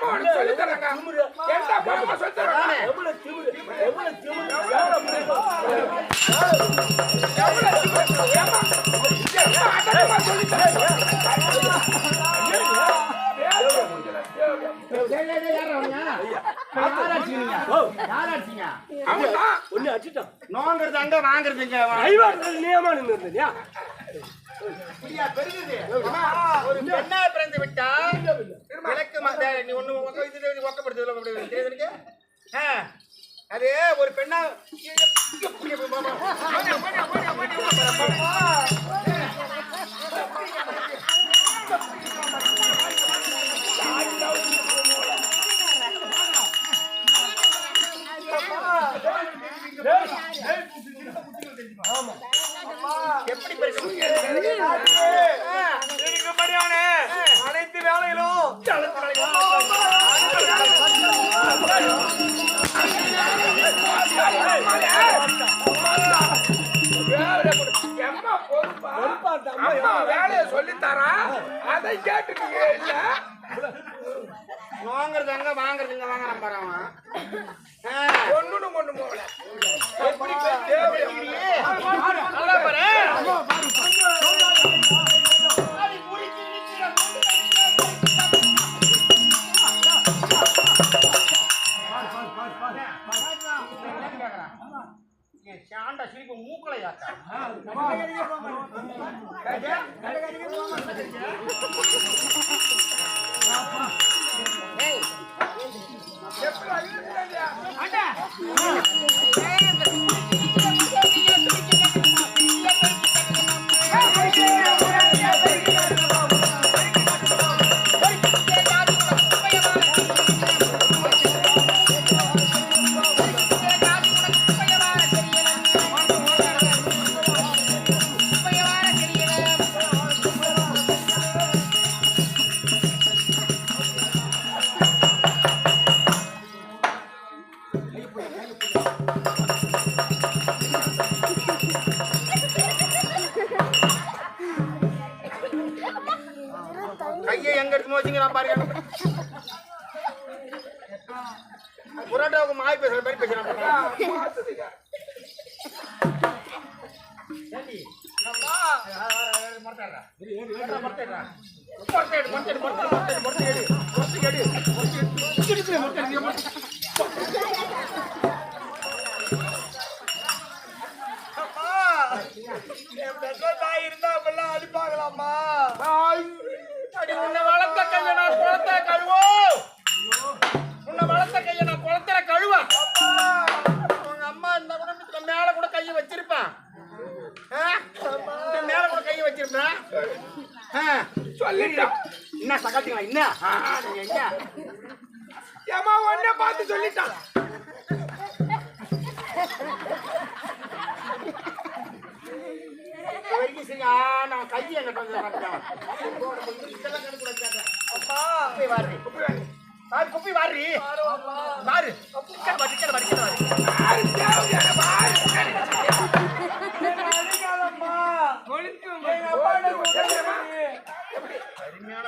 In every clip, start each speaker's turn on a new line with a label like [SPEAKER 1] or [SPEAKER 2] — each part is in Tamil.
[SPEAKER 1] உனக்கு சொல்லி தரங்க என்ன பாப்பா சொல்லி தரங்க எவ்வளவு திமிரு சொல்லி தரங்க
[SPEAKER 2] பிறந்து விட்டா நீ ஒண்ணு அது ஒரு பெண்ணா எப்படி அனைத்து வேலைகளும்
[SPEAKER 1] வேலையை சொல்லித்தாரா அதை கேட்டுக்கீங்க இல்ல
[SPEAKER 2] வாங்குறதாங்க வாங்குறதுங்க வாங்குறான் பாருங்க
[SPEAKER 1] ஒண்ணுன்னு கொண்டு போகல
[SPEAKER 2] எப்படி சாண்டா சிரிப்பு மூக்களை யாக்கா கையை எங்க எடுத்து வச்சுங்கிறான் பாருங்க புரோட்டாவுக்கு மாய் பேசுற மாதிரி பேசுறான் இருந்தா அடிப்பாங்களாமா உன்னை வளர்த்த கைய நான் குளத்துல கழுவோ உன்னை வளர்த்த கைய நான் குளத்துல கழுவா உங்க அம்மா இருந்தா கூட மேல கூட கைய வச்சிருப்பேன் மேல கூட கைய வச்சிருப்பேன்
[SPEAKER 1] சொல்லிட்டான்
[SPEAKER 2] என்ன சகாத்திங்களா என்ன என்ன
[SPEAKER 1] ஏமா ஒன்ன பார்த்து சொல்லிட்டான்
[SPEAKER 2] நான் கையை எங்கிட்ட வந்து குப்பி வாரி வாரு அருமையான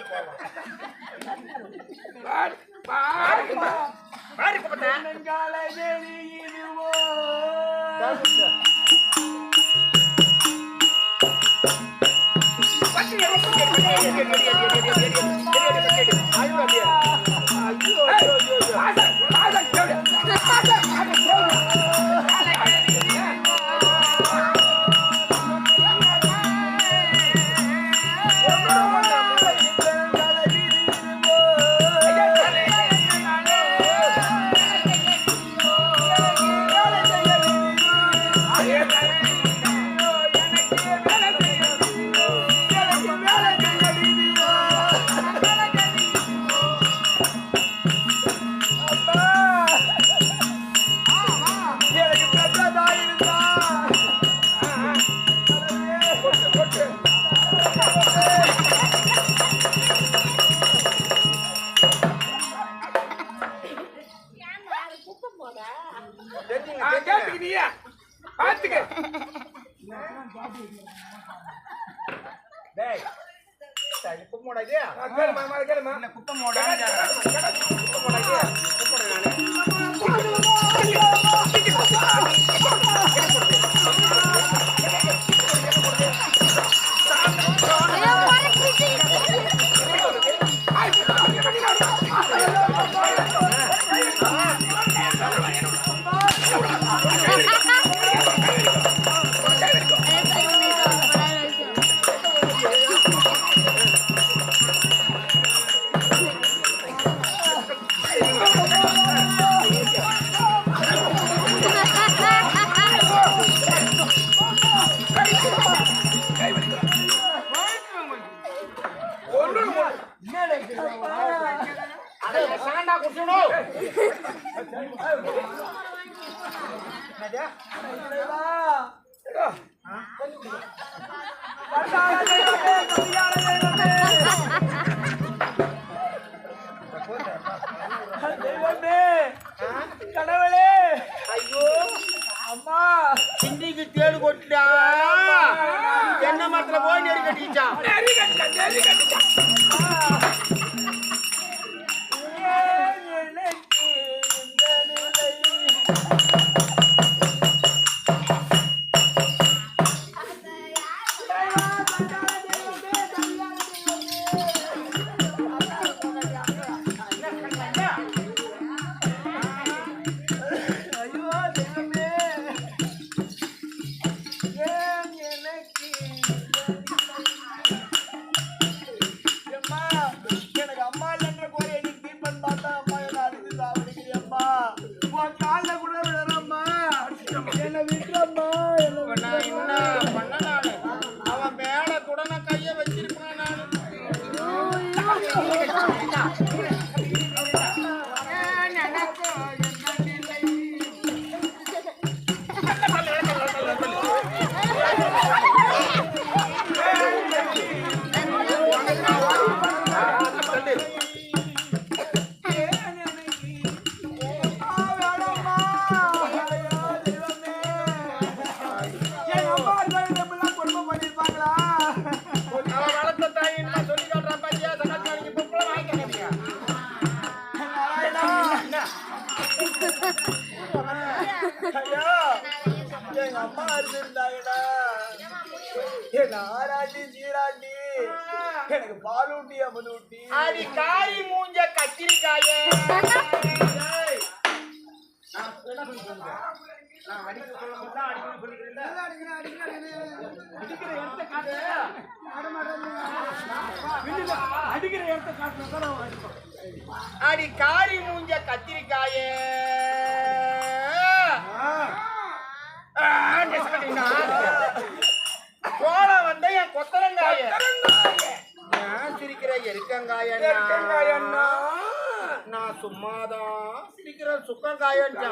[SPEAKER 2] குப்பமோடாது
[SPEAKER 1] கேளுமா கேளுமா
[SPEAKER 2] இல்ல குப்பமோடான்னு குப்பமோடாது சாண்டா குடிச்சணும்
[SPEAKER 1] கடவுளே
[SPEAKER 2] ஐயோ
[SPEAKER 1] அம்மா
[SPEAKER 2] சிண்டிக்கு தேடு கொட்டிட்டா என்ன மரத்துல போய் நெறி கட்டிச்சான் அவன் மேல கூட நான் கைய வச்சிருப்பேன்
[SPEAKER 1] எங்க அம்மா இருந்திருந்தாங்கடா எங்க ஆராட்டி சீராட்டி எனக்கு பால் ஊட்டி அமது ஊட்டி
[SPEAKER 2] அடி காரி மூஞ்ச கத்திரிக்காயே அடி காரி மூஞ்ச கத்திரிக்காயே கோலம் வந்து என் கொத்தரங்காய சிரிக்கிற எருக்கங்காயன்னா நான் சும்மாதான் சிரிக்கிற சுக்கங்காயன்னா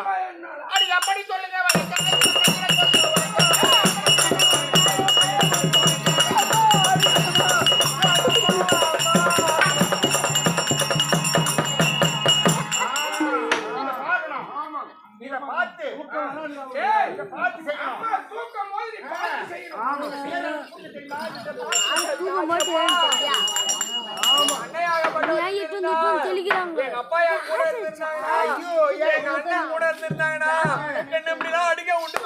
[SPEAKER 2] அது எப்படி சொல்லுங்க இதை பார்த்து
[SPEAKER 1] அடிக்க விட்டு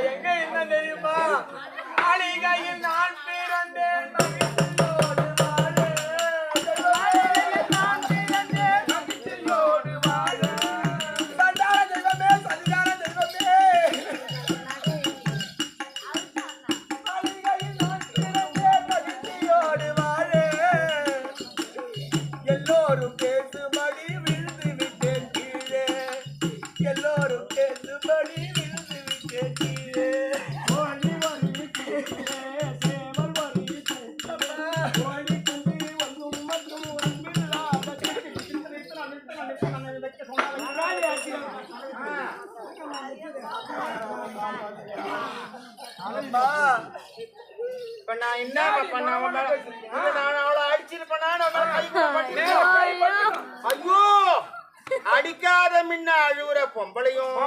[SPEAKER 1] எங்க என்ன தெரியுமா அழிகையில் நான் பிறந்தேன்
[SPEAKER 2] நான் என்ன பண்ண நான் அவளை அடிச்சிருப்பேனா ஐயோ அடிக்காத முன்ன அழுவுற பொம்பளையும்